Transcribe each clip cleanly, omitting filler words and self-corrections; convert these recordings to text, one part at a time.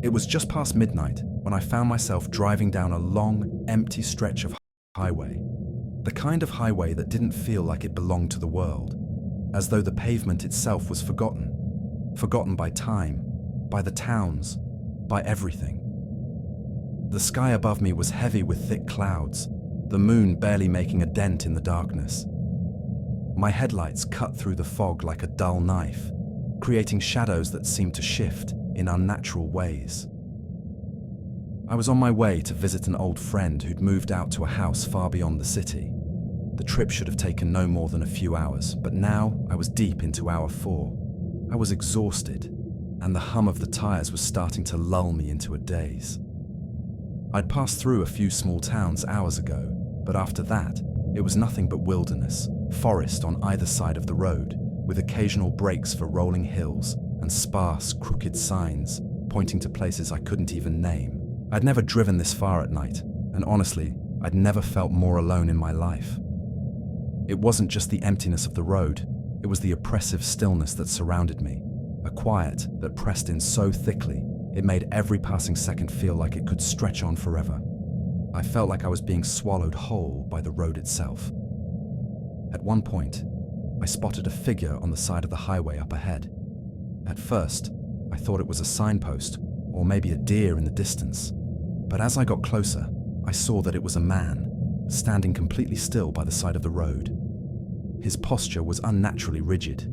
It was just past midnight when I found myself driving down a long, empty stretch of highway. The kind of highway that didn't feel like it belonged to the world, as though the pavement itself was forgotten. Forgotten by time, by the towns, by everything. The sky above me was heavy with thick clouds, the moon barely making a dent in the darkness. My headlights cut through the fog like a dull knife, creating shadows that seemed to shift in unnatural ways. I was on my way to visit an old friend who'd moved out to a house far beyond the city. The trip should have taken no more than a few hours, but now I was deep into hour 4. I was exhausted, and the hum of the tires was starting to lull me into a daze. I'd passed through a few small towns hours ago, but after that, it was nothing but wilderness, forest on either side of the road, with occasional breaks for rolling hills and sparse, crooked signs pointing to places I couldn't even name. I'd never driven this far at night, and honestly, I'd never felt more alone in my life. It wasn't just the emptiness of the road, it was the oppressive stillness that surrounded me, a quiet that pressed in so thickly it made every passing second feel like it could stretch on forever. I felt like I was being swallowed whole by the road itself. At one point, I spotted a figure on the side of the highway up ahead. At first, I thought it was a signpost, or maybe a deer in the distance. But as I got closer, I saw that it was a man, standing completely still by the side of the road. His posture was unnaturally rigid.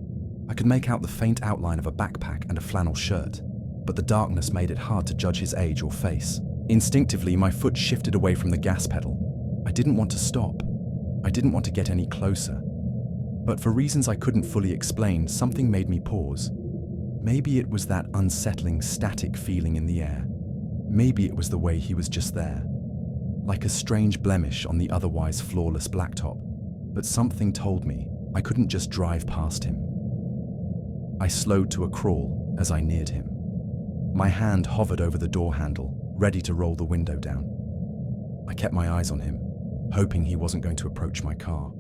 I could make out the faint outline of a backpack and a flannel shirt, but the darkness made it hard to judge his age or face. Instinctively, my foot shifted away from the gas pedal. I didn't want to stop. I didn't want to get any closer. But for reasons I couldn't fully explain, something made me pause. Maybe it was that unsettling, static feeling in the air. Maybe it was the way he was just there, like a strange blemish on the otherwise flawless blacktop. But something told me I couldn't just drive past him. I slowed to a crawl as I neared him. My hand hovered over the door handle, ready to roll the window down. I kept my eyes on him, hoping he wasn't going to approach my car.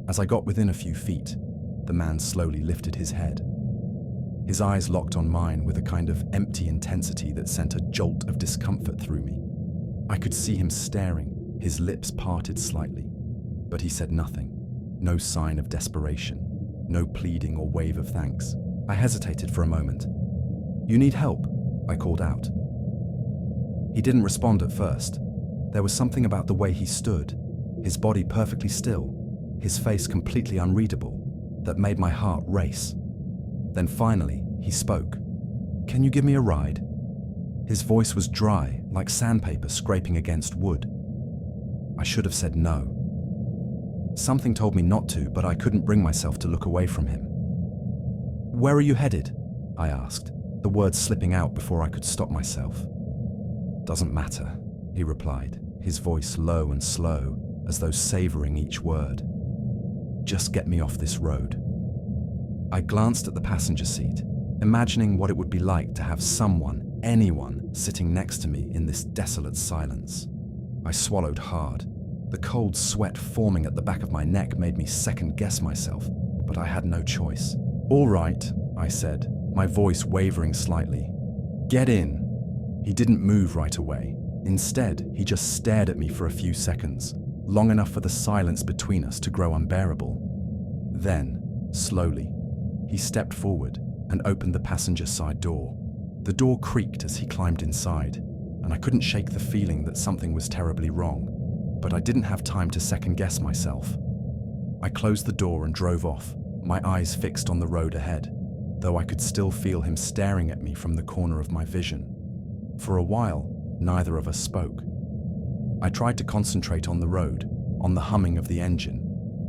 As I got within a few feet, the man slowly lifted his head. His eyes locked on mine with a kind of empty intensity that sent a jolt of discomfort through me. I could see him staring, his lips parted slightly, but he said nothing. No sign of desperation, no pleading or wave of thanks. I hesitated for a moment. "You need help?" I called out. He didn't respond at first. There was something about the way he stood, his body perfectly still, his face completely unreadable, that made my heart race. Then finally, he spoke. "Can you give me a ride?" His voice was dry, like sandpaper scraping against wood. I should have said no. Something told me not to, but I couldn't bring myself to look away from him. "Where are you headed?" I asked, the words slipping out before I could stop myself. "Doesn't matter," he replied, his voice low and slow, as though savoring each word. "Just get me off this road." I glanced at the passenger seat, imagining what it would be like to have someone, anyone, sitting next to me in this desolate silence. I swallowed hard. The cold sweat forming at the back of my neck made me second-guess myself, but I had no choice. "All right," I said, my voice wavering slightly. "Get in." He didn't move right away. Instead, he just stared at me for a few seconds, long enough for the silence between us to grow unbearable. Then, slowly, he stepped forward and opened the passenger side door. The door creaked as he climbed inside, and I couldn't shake the feeling that something was terribly wrong, but I didn't have time to second-guess myself. I closed the door and drove off, my eyes fixed on the road ahead, though I could still feel him staring at me from the corner of my vision. For a while, neither of us spoke. I tried to concentrate on the road, on the humming of the engine,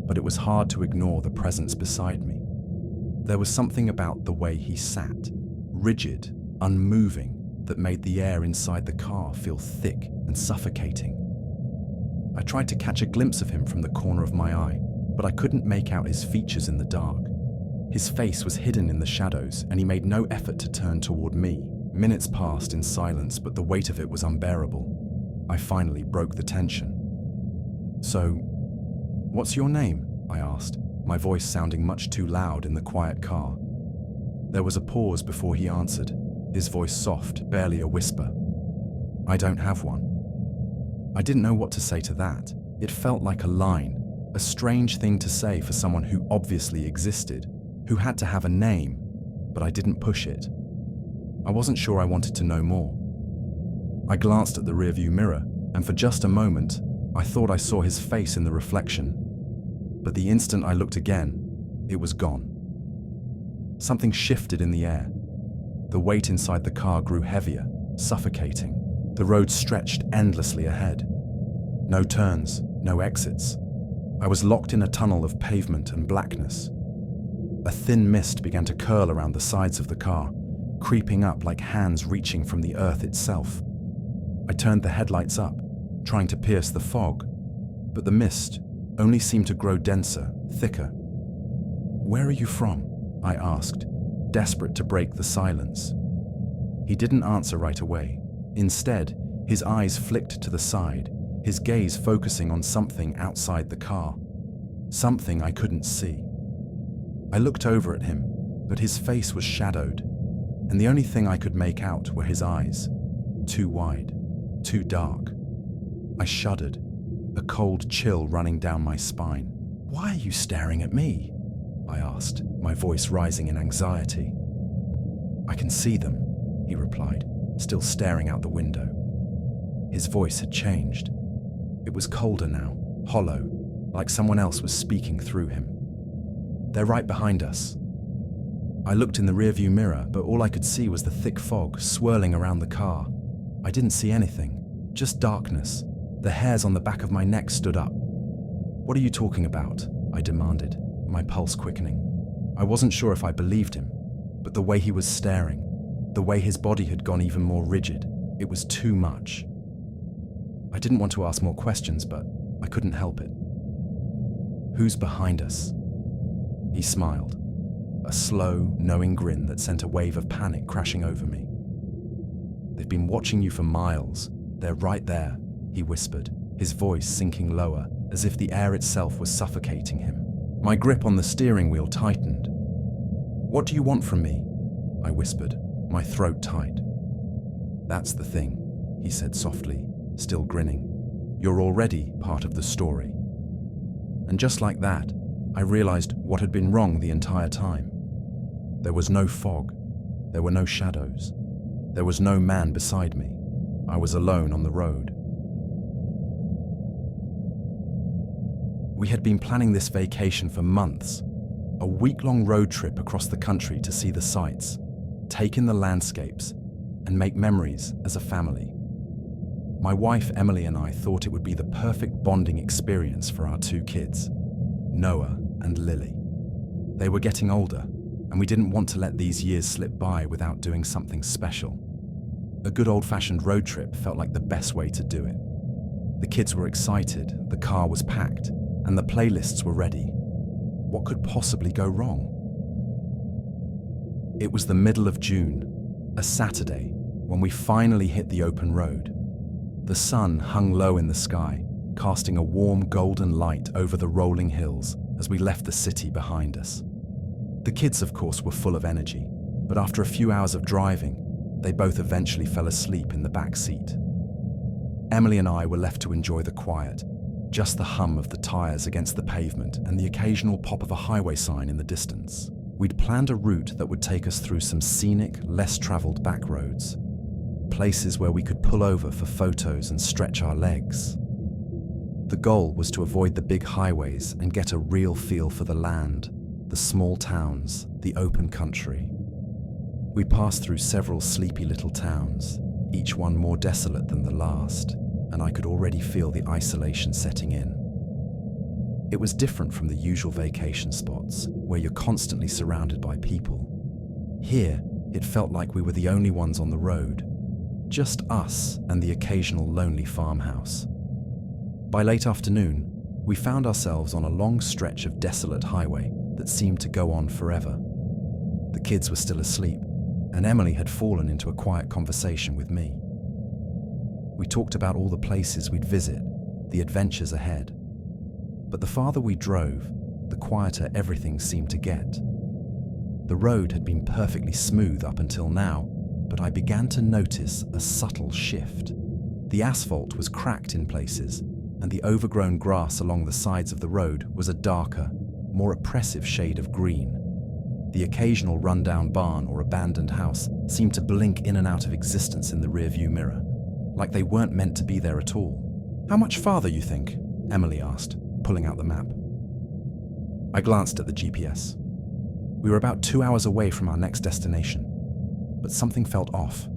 but it was hard to ignore the presence beside me. There was something about the way he sat, rigid, unmoving, that made the air inside the car feel thick and suffocating. I tried to catch a glimpse of him from the corner of my eye, but I couldn't make out his features in the dark. His face was hidden in the shadows, and he made no effort to turn toward me. Minutes passed in silence, but the weight of it was unbearable. I finally broke the tension. "So, what's your name?" I asked, my voice sounding much too loud in the quiet car. There was a pause before he answered. his voice soft, barely a whisper. I don't have one. I didn't know what to say to that. It felt like a line, a strange thing to say for someone who obviously existed, who had to have a name, but I didn't push it. I wasn't sure I wanted to know more. I glanced at the rearview mirror, and for just a moment, I thought I saw his face in the reflection. But the instant I looked again, it was gone. Something shifted in the air. The weight inside the car grew heavier, suffocating. The road stretched endlessly ahead. No turns, no exits. I was locked in a tunnel of pavement and blackness. A thin mist began to curl around the sides of the car, creeping up like hands reaching from the earth itself. I turned the headlights up, trying to pierce the fog, but the mist only seemed to grow denser, thicker. "Where are you from?" I asked, desperate to break the silence. He didn't answer right away. Instead, his eyes flicked to the side, his gaze focusing on something outside the car. Something I couldn't see. I looked over at him, but his face was shadowed, and the only thing I could make out were his eyes. Too wide, too dark. I shuddered, a cold chill running down my spine. "Why are you staring at me?" I asked, my voice rising in anxiety. "I can see them," he replied, still staring out the window. His voice had changed. It was colder now, hollow, like someone else was speaking through him. "They're right behind us." I looked in the rearview mirror, but all I could see was the thick fog swirling around the car. I didn't see anything, just darkness. The hairs on the back of my neck stood up. "What are you talking about?" I demanded, my pulse quickening. I wasn't sure if I believed him, but the way he was staring, the way his body had gone even more rigid, it was too much. I didn't want to ask more questions, but I couldn't help it. "Who's behind us?" He smiled, a slow, knowing grin that sent a wave of panic crashing over me. "They've been watching you for miles. They're right there," he whispered, his voice sinking lower, as if the air itself was suffocating him. My grip on the steering wheel tightened. "What do you want from me?" I whispered, my throat tight. "That's the thing," he said softly, still grinning. "You're already part of the story." And just like that, I realized what had been wrong the entire time. There was no fog. There were no shadows. There was no man beside me. I was alone on the road. We had been planning this vacation for months, a week-long road trip across the country to see the sights, take in the landscapes, and make memories as a family. My wife Emily and I thought it would be the perfect bonding experience for our two kids, Noah and Lily. They were getting older, and we didn't want to let these years slip by without doing something special. A good old-fashioned road trip felt like the best way to do it. The kids were excited, the car was packed, and the playlists were ready. What could possibly go wrong? It was the middle of June, a Saturday, when we finally hit the open road. The sun hung low in the sky, casting a warm golden light over the rolling hills as we left the city behind us. The kids, of course, were full of energy, but after a few hours of driving, they both eventually fell asleep in the back seat. Emily and I were left to enjoy the quiet, just the hum of the tires against the pavement and the occasional pop of a highway sign in the distance. We'd planned a route that would take us through some scenic, less-traveled back roads, places where we could pull over for photos and stretch our legs. The goal was to avoid the big highways and get a real feel for the land, the small towns, the open country. We passed through several sleepy little towns, each one more desolate than the last, and I could already feel the isolation setting in. It was different from the usual vacation spots, where you're constantly surrounded by people. Here, it felt like we were the only ones on the road, just us and the occasional lonely farmhouse. By late afternoon, we found ourselves on a long stretch of desolate highway that seemed to go on forever. The kids were still asleep, and Emily had fallen into a quiet conversation with me. We talked about all the places we'd visit, the adventures ahead. But the farther we drove, the quieter everything seemed to get. The road had been perfectly smooth up until now, but I began to notice a subtle shift. The asphalt was cracked in places, and the overgrown grass along the sides of the road was a darker, more oppressive shade of green. The occasional rundown barn or abandoned house seemed to blink in and out of existence in the rearview mirror, like they weren't meant to be there at all. "How much farther, you think?" Emily asked, pulling out the map. I glanced at the GPS. We were about 2 hours away from our next destination, but something felt off.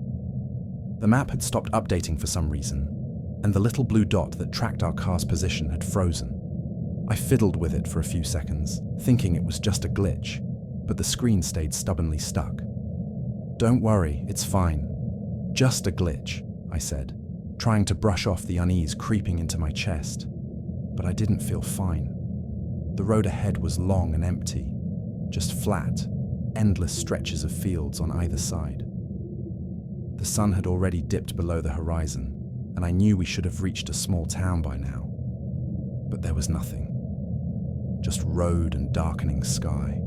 The map had stopped updating for some reason, and the little blue dot that tracked our car's position had frozen. I fiddled with it for a few seconds, thinking it was just a glitch, but the screen stayed stubbornly stuck. "Don't worry, it's fine. Just a glitch," I said, trying to brush off the unease creeping into my chest. But I didn't feel fine. The road ahead was long and empty, just flat, endless stretches of fields on either side. The sun had already dipped below the horizon, and I knew we should have reached a small town by now. But there was nothing. Just road and darkening sky.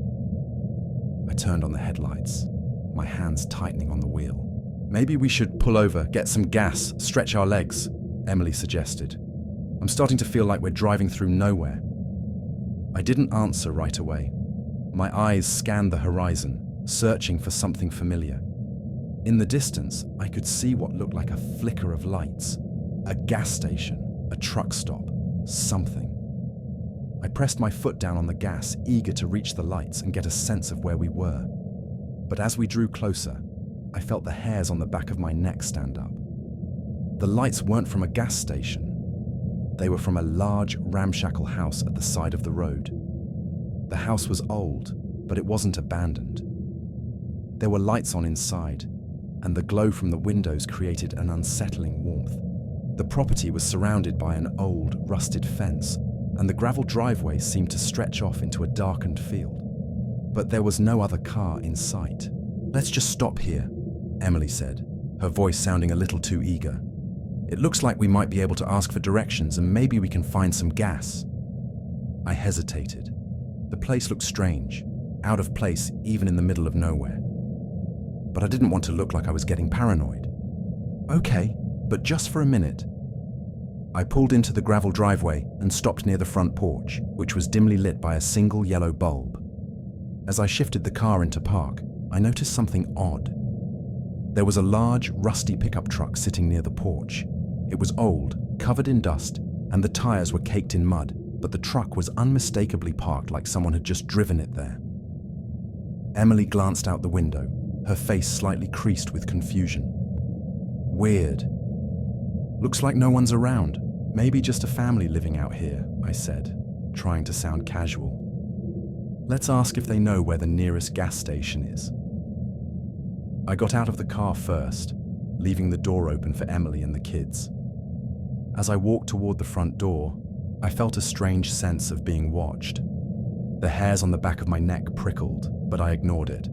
I turned on the headlights, my hands tightening on the wheel. "Maybe we should pull over, get some gas, stretch our legs," Emily suggested. "I'm starting to feel like we're driving through nowhere." I didn't answer right away. My eyes scanned the horizon, searching for something familiar. In the distance, I could see what looked like a flicker of lights. A gas station, a truck stop, something. I pressed my foot down on the gas, eager to reach the lights and get a sense of where we were. But as we drew closer, I felt the hairs on the back of my neck stand up. The lights weren't from a gas station. They were from a large, ramshackle house at the side of the road. The house was old, but it wasn't abandoned. There were lights on inside, and the glow from the windows created an unsettling warmth. The property was surrounded by an old, rusted fence, and the gravel driveway seemed to stretch off into a darkened field. But there was no other car in sight. "Let's just stop here," Emily said, her voice sounding a little too eager. "It looks like we might be able to ask for directions and maybe we can find some gas." I hesitated. The place looked strange, out of place even in the middle of nowhere. But I didn't want to look like I was getting paranoid. "Okay, but just for a minute." I pulled into the gravel driveway and stopped near the front porch, which was dimly lit by a single yellow bulb. As I shifted the car into park, I noticed something odd. There was a large, rusty pickup truck sitting near the porch. It was old, covered in dust, and the tires were caked in mud, but the truck was unmistakably parked like someone had just driven it there. Emily glanced out the window, her face slightly creased with confusion. "Weird. Looks like no one's around. Maybe just a family living out here," I said, trying to sound casual. "Let's ask if they know where the nearest gas station is." I got out of the car first, leaving the door open for Emily and the kids. As I walked toward the front door, I felt a strange sense of being watched. The hairs on the back of my neck prickled, but I ignored it.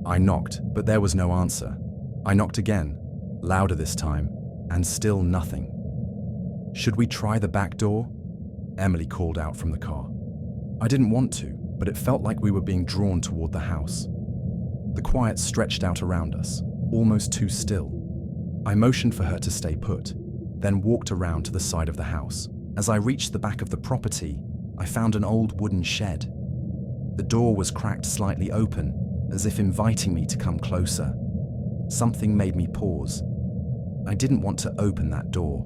I knocked, but there was no answer. I knocked again, louder this time, and still nothing. "Should we try the back door?" Emily called out from the car. I didn't want to, but it felt like we were being drawn toward the house. The quiet stretched out around us, almost too still. I motioned for her to stay put, then walked around to the side of the house. As I reached the back of the property, I found an old wooden shed. The door was cracked slightly open, as if inviting me to come closer. Something made me pause. I didn't want to open that door,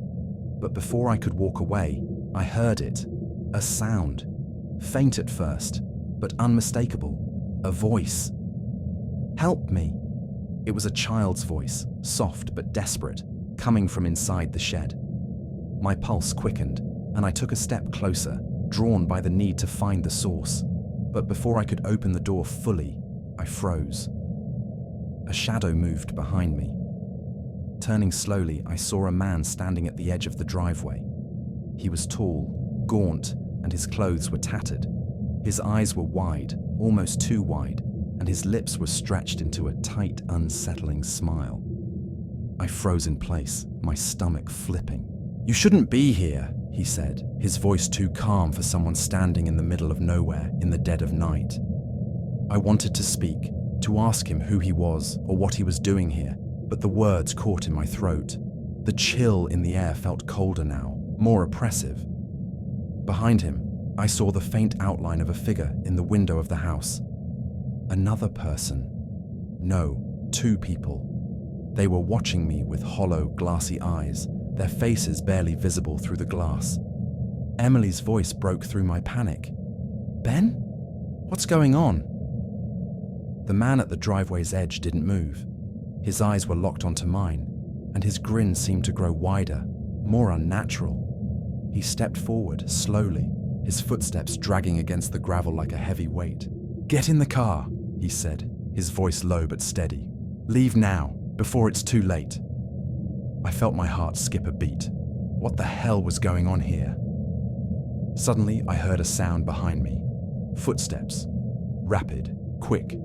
but before I could walk away, I heard it. A sound. Faint at first, but unmistakable. A voice. "Help me!" It was a child's voice, soft but desperate, coming from inside the shed. My pulse quickened, and I took a step closer, drawn by the need to find the source. But before I could open the door fully, I froze. A shadow moved behind me. Turning slowly, I saw a man standing at the edge of the driveway. He was tall, gaunt, and his clothes were tattered. His eyes were wide, almost too wide, and his lips were stretched into a tight, unsettling smile. I froze in place, my stomach flipping. "You shouldn't be here," he said, his voice too calm for someone standing in the middle of nowhere in the dead of night. I wanted to speak, to ask him who he was or what he was doing here, but the words caught in my throat. The chill in the air felt colder now, more oppressive. Behind him, I saw the faint outline of a figure in the window of the house. Another person. No, two people. They were watching me with hollow, glassy eyes, their faces barely visible through the glass. Emily's voice broke through my panic. "Ben? What's going on?" The man at the driveway's edge didn't move. His eyes were locked onto mine, and his grin seemed to grow wider, more unnatural. He stepped forward, slowly, his footsteps dragging against the gravel like a heavy weight. "Get in the car," he said, his voice low but steady. "Leave now, before it's too late." I felt my heart skip a beat. What the hell was going on here? Suddenly, I heard a sound behind me. Footsteps. Rapid, quick,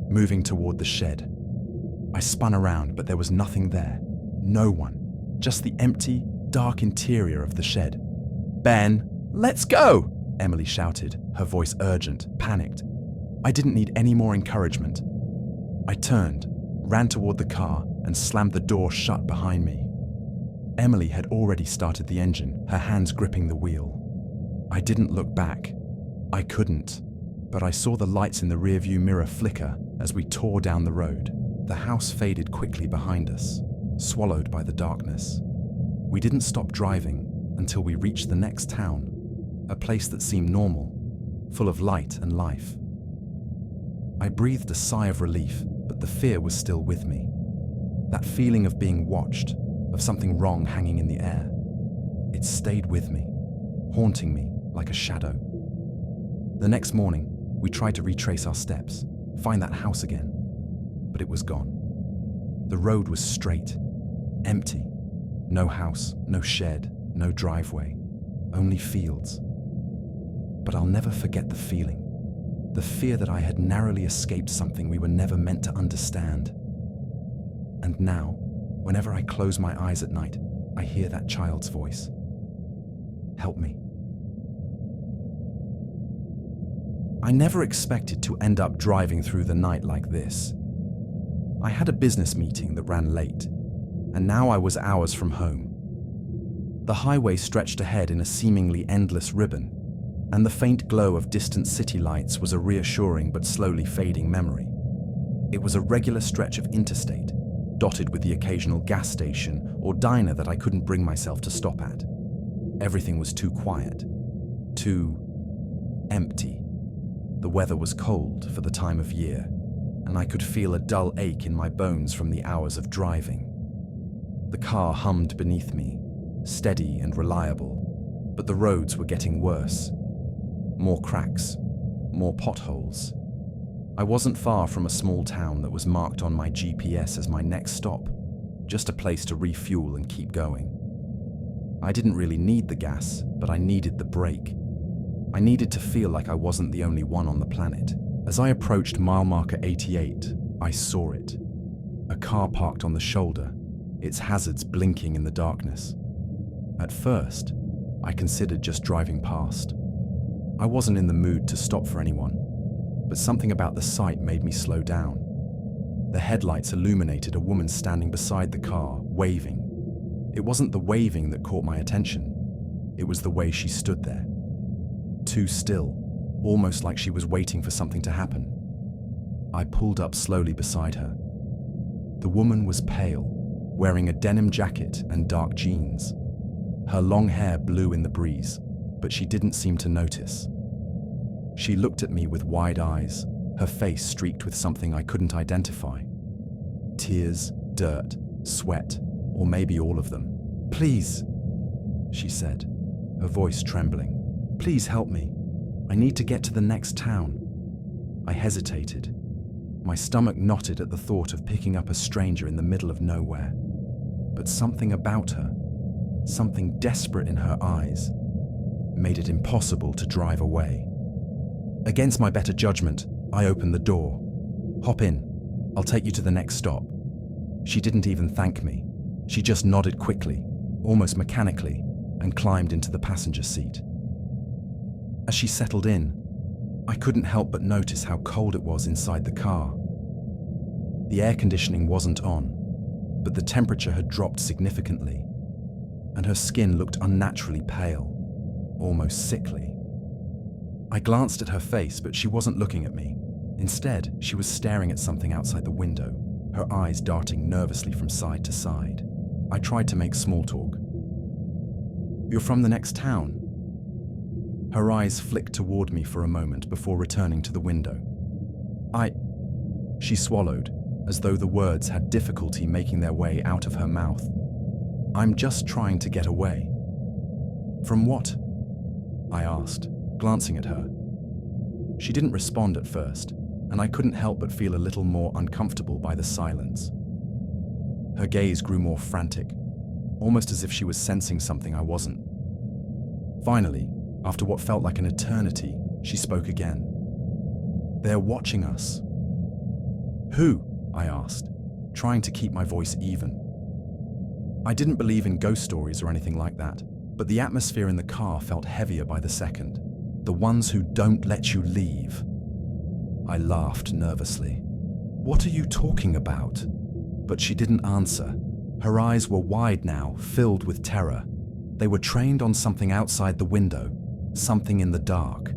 moving toward the shed. I spun around, but there was nothing there. No one. Just the empty, dark interior of the shed. "Ben, let's go!" Emily shouted, her voice urgent, panicked. I didn't need any more encouragement. I turned, ran toward the car, and slammed the door shut behind me. Emily had already started the engine, her hands gripping the wheel. I didn't look back. I couldn't. But I saw the lights in the rearview mirror flicker as we tore down the road. The house faded quickly behind us, swallowed by the darkness. We didn't stop driving until we reached the next town, a place that seemed normal, full of light and life. I breathed a sigh of relief, but the fear was still with me. That feeling of being watched, of something wrong hanging in the air. It stayed with me, haunting me like a shadow. The next morning, we tried to retrace our steps, find that house again, but it was gone. The road was straight, empty. No house, no shed, no driveway, only fields. But I'll never forget the feeling, the fear that I had narrowly escaped something we were never meant to understand. And now, whenever I close my eyes at night, I hear that child's voice. Help me. I never expected to end up driving through the night like this. I had a business meeting that ran late, and now I was hours from home. The highway stretched ahead in a seemingly endless ribbon, and the faint glow of distant city lights was a reassuring but slowly fading memory. It was a regular stretch of interstate, dotted with the occasional gas station or diner that I couldn't bring myself to stop at. Everything was too quiet, too empty. The weather was cold for the time of year, and I could feel a dull ache in my bones from the hours of driving. The car hummed beneath me, steady and reliable, but the roads were getting worse. More cracks, more potholes. I wasn't far from a small town that was marked on my GPS as my next stop, just a place to refuel and keep going. I didn't really need the gas, but I needed the brake. I needed to feel like I wasn't the only one on the planet. As I approached mile marker 88, I saw it. A car parked on the shoulder, its hazards blinking in the darkness. At first, I considered just driving past. I wasn't in the mood to stop for anyone, but something about the sight made me slow down. The headlights illuminated a woman standing beside the car, waving. It wasn't the waving that caught my attention. It was the way she stood there. Too still, almost like she was waiting for something to happen. I pulled up slowly beside her. The woman was pale, wearing a denim jacket and dark jeans. Her long hair blew in the breeze, but she didn't seem to notice. She looked at me with wide eyes, her face streaked with something I couldn't identify. Tears, dirt, sweat, or maybe all of them. "Please," she said, her voice trembling. "Please help me. I need to get to the next town." I hesitated. My stomach knotted at the thought of picking up a stranger in the middle of nowhere. But something about her, something desperate in her eyes, made it impossible to drive away. Against my better judgment, I opened the door. "Hop in. I'll take you to the next stop." She didn't even thank me. She just nodded quickly, almost mechanically, and climbed into the passenger seat. As she settled in, I couldn't help but notice how cold it was inside the car. The air conditioning wasn't on, but the temperature had dropped significantly, and her skin looked unnaturally pale, almost sickly. I glanced at her face, but she wasn't looking at me. Instead, she was staring at something outside the window, her eyes darting nervously from side to side. I tried to make small talk. "You're from the next town?" Her eyes flicked toward me for a moment before returning to the window. She swallowed, as though the words had difficulty making their way out of her mouth. "I'm just trying to get away." "From what?" I asked, glancing at her. She didn't respond at first, and I couldn't help but feel a little more uncomfortable by the silence. Her gaze grew more frantic, almost as if she was sensing something I wasn't. Finally, after what felt like an eternity, she spoke again. "They're watching us." "Who?" I asked, trying to keep my voice even. I didn't believe in ghost stories or anything like that, but the atmosphere in the car felt heavier by the second. "The ones who don't let you leave." I laughed nervously. "What are you talking about?" But she didn't answer. Her eyes were wide now, filled with terror. They were trained on something outside the window, something in the dark.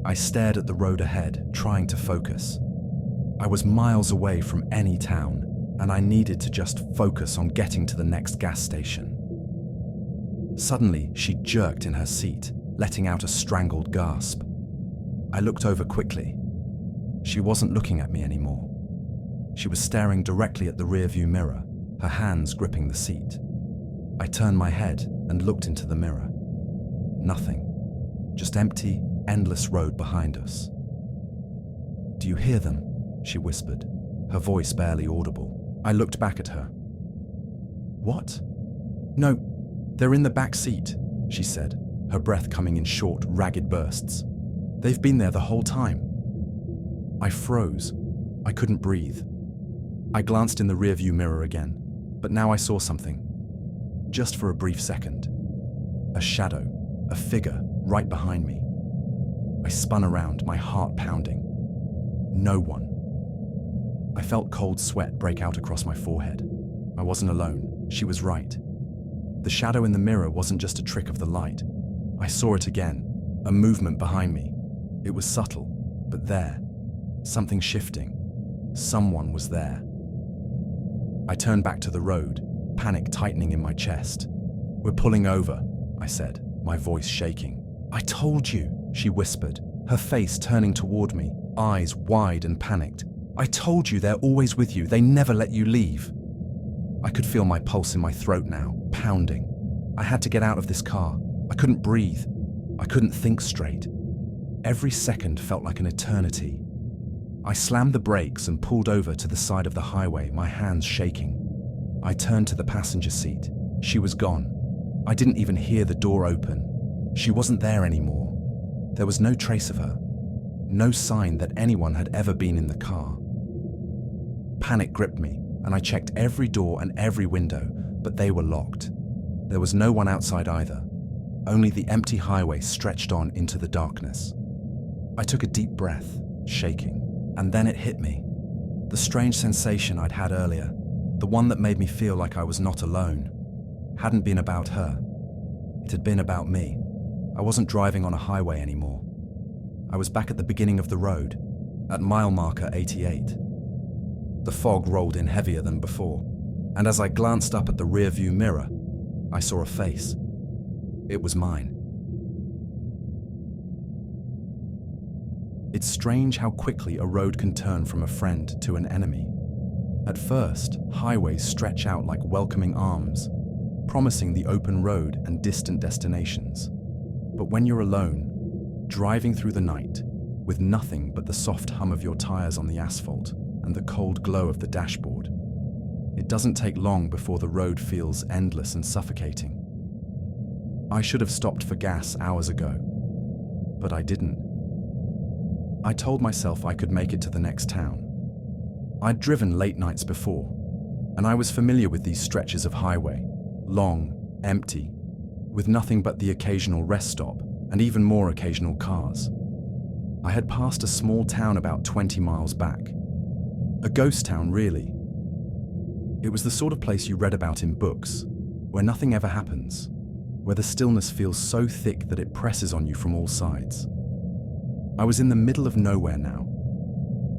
I stared at the road ahead, trying to focus. I was miles away from any town, and I needed to just focus on getting to the next gas station. Suddenly, she jerked in her seat, letting out a strangled gasp. I looked over quickly. She wasn't looking at me anymore. She was staring directly at the rearview mirror, her hands gripping the seat. I turned my head and looked into the mirror. Nothing. Just empty, endless road behind us. "Do you hear them?" she whispered, her voice barely audible. I looked back at her. "What?" "No, they're in the back seat," she said, her breath coming in short, ragged bursts. "They've been there the whole time." I froze. I couldn't breathe. I glanced in the rearview mirror again, but now I saw something. Just for a brief second. A shadow, a figure, right behind me. I spun around, my heart pounding. No one. I felt cold sweat break out across my forehead. I wasn't alone. She was right. The shadow in the mirror wasn't just a trick of the light. I saw it again, a movement behind me. It was subtle, but there. Something shifting. Someone was there. I turned back to the road, panic tightening in my chest. "We're pulling over," I said, my voice shaking. "I told you," she whispered, her face turning toward me, eyes wide and panicked. "I told you they're always with you. They never let you leave." I could feel my pulse in my throat now, pounding. I had to get out of this car. I couldn't breathe. I couldn't think straight. Every second felt like an eternity. I slammed the brakes and pulled over to the side of the highway, my hands shaking. I turned to the passenger seat. She was gone. I didn't even hear the door open. She wasn't there anymore. There was no trace of her. No sign that anyone had ever been in the car. Panic gripped me, and I checked every door and every window, but they were locked. There was no one outside either. Only the empty highway stretched on into the darkness. I took a deep breath, shaking, and then it hit me. The strange sensation I'd had earlier, the one that made me feel like I was not alone, hadn't been about her. It had been about me. I wasn't driving on a highway anymore. I was back at the beginning of the road, at mile marker 88. The fog rolled in heavier than before, and as I glanced up at the rearview mirror, I saw a face. It was mine. It's strange how quickly a road can turn from a friend to an enemy. At first, highways stretch out like welcoming arms, promising the open road and distant destinations. But when you're alone, driving through the night, with nothing but the soft hum of your tires on the asphalt and the cold glow of the dashboard, it doesn't take long before the road feels endless and suffocating. I should have stopped for gas hours ago, but I didn't. I told myself I could make it to the next town. I'd driven late nights before, and I was familiar with these stretches of highway, long, empty, with nothing but the occasional rest stop and even more occasional cars. I had passed a small town about 20 miles back. A ghost town, really. It was the sort of place you read about in books, where nothing ever happens, where the stillness feels so thick that it presses on you from all sides. I was in the middle of nowhere now,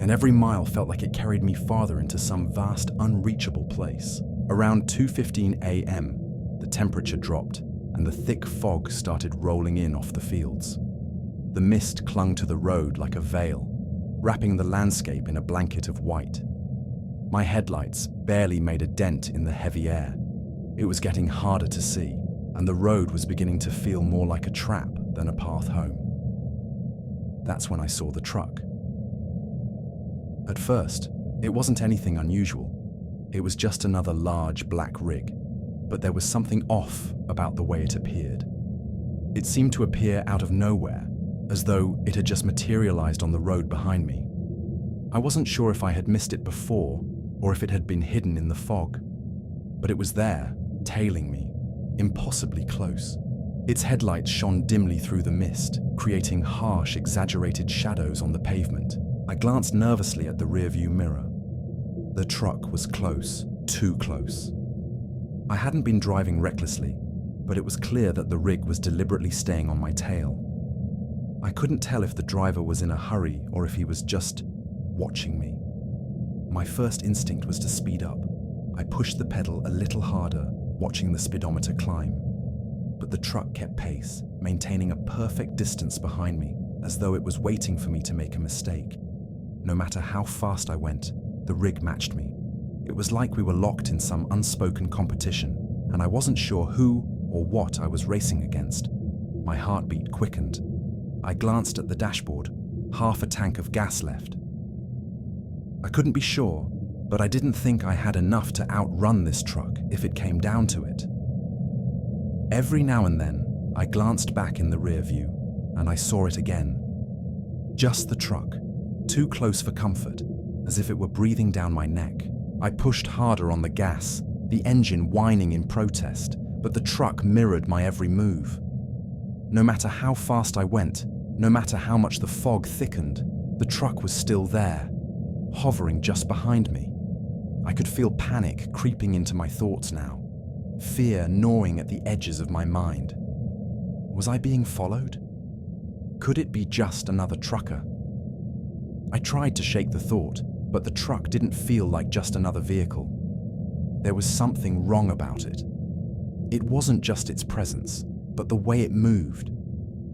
and every mile felt like it carried me farther into some vast, unreachable place. Around 2:15 a.m., the temperature dropped, and the thick fog started rolling in off the fields. The mist clung to the road like a veil, wrapping the landscape in a blanket of white. My headlights barely made a dent in the heavy air. It was getting harder to see, and the road was beginning to feel more like a trap than a path home. That's when I saw the truck. At first, it wasn't anything unusual. It was just another large black rig, but there was something off about the way it appeared. It seemed to appear out of nowhere, as though it had just materialized on the road behind me. I wasn't sure if I had missed it before, or if it had been hidden in the fog. But it was there, tailing me, impossibly close. Its headlights shone dimly through the mist, creating harsh, exaggerated shadows on the pavement. I glanced nervously at the rearview mirror. The truck was close, too close. I hadn't been driving recklessly, but it was clear that the rig was deliberately staying on my tail. I couldn't tell if the driver was in a hurry or if he was just watching me. My first instinct was to speed up. I pushed the pedal a little harder, watching the speedometer climb. But the truck kept pace, maintaining a perfect distance behind me, as though it was waiting for me to make a mistake. No matter how fast I went, the rig matched me. It was like we were locked in some unspoken competition, and I wasn't sure who or what I was racing against. My heartbeat quickened. I glanced at the dashboard, half a tank of gas left. I couldn't be sure, but I didn't think I had enough to outrun this truck if it came down to it. Every now and then, I glanced back in the rear view, and I saw it again. Just the truck, too close for comfort, as if it were breathing down my neck. I pushed harder on the gas, the engine whining in protest, but the truck mirrored my every move. No matter how fast I went, no matter how much the fog thickened, the truck was still there, hovering just behind me. I could feel panic creeping into my thoughts now, fear gnawing at the edges of my mind. Was I being followed? Could it be just another trucker? I tried to shake the thought, but the truck didn't feel like just another vehicle. There was something wrong about it. It wasn't just its presence, but the way it moved,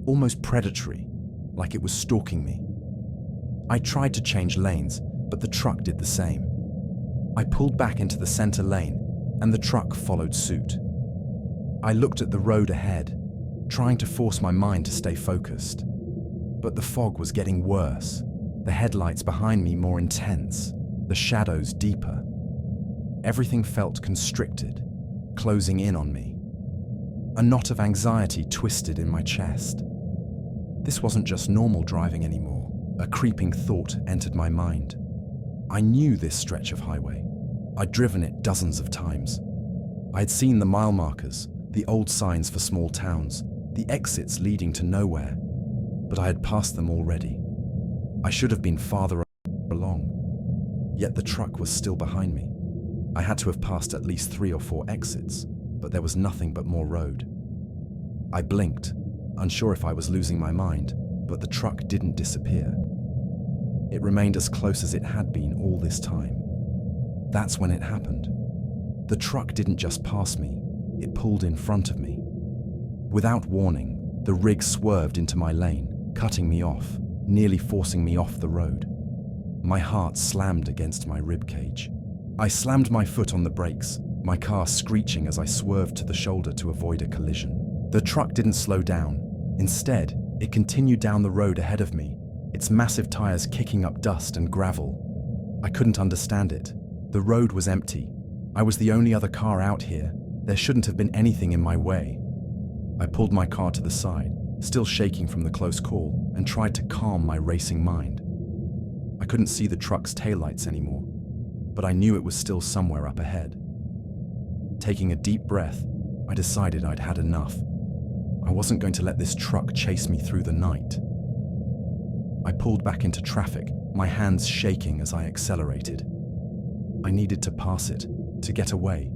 almost predatory, like it was stalking me. I tried to change lanes, but the truck did the same. I pulled back into the center lane, and the truck followed suit. I looked at the road ahead, trying to force my mind to stay focused. But the fog was getting worse, the headlights behind me more intense, the shadows deeper. Everything felt constricted, closing in on me. A knot of anxiety twisted in my chest. This wasn't just normal driving anymore. A creeping thought entered my mind. I knew this stretch of highway. I'd driven it dozens of times. I'd seen the mile markers, the old signs for small towns, the exits leading to nowhere, but I had passed them already. I should have been farther along, yet the truck was still behind me. I had to have passed at least 3 or 4 exits, but there was nothing but more road. I blinked, unsure if I was losing my mind, but the truck didn't disappear. It remained as close as it had been all this time. That's when it happened. The truck didn't just pass me, it pulled in front of me. Without warning, the rig swerved into my lane, cutting me off, nearly forcing me off the road. My heart slammed against my ribcage. I slammed my foot on the brakes, my car screeching as I swerved to the shoulder to avoid a collision. The truck didn't slow down. Instead, it continued down the road ahead of me, its massive tires kicking up dust and gravel. I couldn't understand it. The road was empty. I was the only other car out here. There shouldn't have been anything in my way. I pulled my car to the side, still shaking from the close call, and tried to calm my racing mind. I couldn't see the truck's taillights anymore, but I knew it was still somewhere up ahead. Taking a deep breath, I decided I'd had enough. I wasn't going to let this truck chase me through the night. I pulled back into traffic, my hands shaking as I accelerated. I needed to pass it, to get away,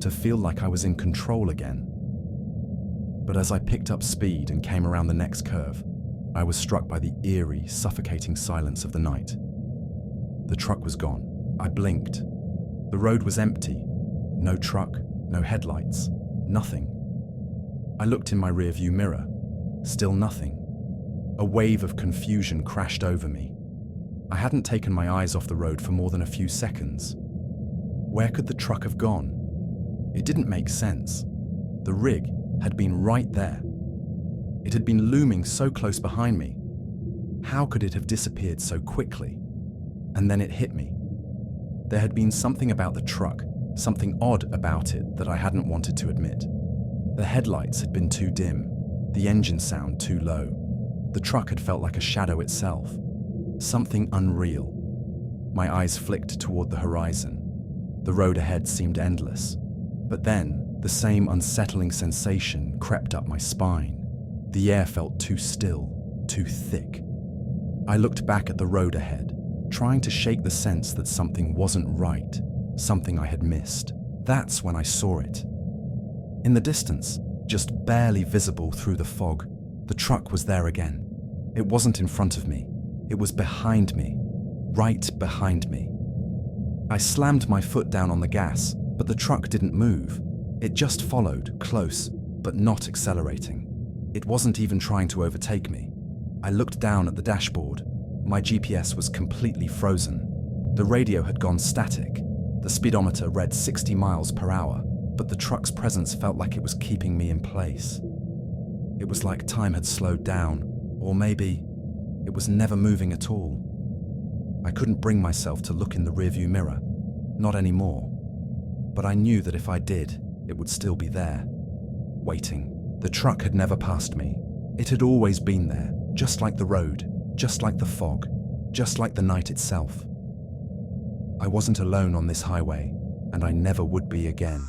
to feel like I was in control again. But as I picked up speed and came around the next curve, I was struck by the eerie, suffocating silence of the night. The truck was gone. I blinked. The road was empty. No truck, no headlights, nothing. I looked in my rearview mirror. Still nothing. A wave of confusion crashed over me. I hadn't taken my eyes off the road for more than a few seconds. Where could the truck have gone? It didn't make sense. The rig had been right there. It had been looming so close behind me. How could it have disappeared so quickly? And then it hit me. There had been something about the truck, something odd about it that I hadn't wanted to admit. The headlights had been too dim, the engine sound too low. The truck had felt like a shadow itself, something unreal. My eyes flicked toward the horizon. The road ahead seemed endless. But then, the same unsettling sensation crept up my spine. The air felt too still, too thick. I looked back at the road ahead, trying to shake the sense that something wasn't right, something I had missed. That's when I saw it. In the distance, just barely visible through the fog, the truck was there again. It wasn't in front of me. It was behind me, right behind me. I slammed my foot down on the gas, but the truck didn't move. It just followed, close, but not accelerating. It wasn't even trying to overtake me. I looked down at the dashboard. My GPS was completely frozen. The radio had gone static. The speedometer read 60 miles per hour, but the truck's presence felt like it was keeping me in place. It was like time had slowed down, or maybe it was never moving at all. I couldn't bring myself to look in the rearview mirror, not anymore. But I knew that if I did, it would still be there, waiting. The truck had never passed me. It had always been there, just like the road, just like the fog, just like the night itself. I wasn't alone on this highway, and I never would be again.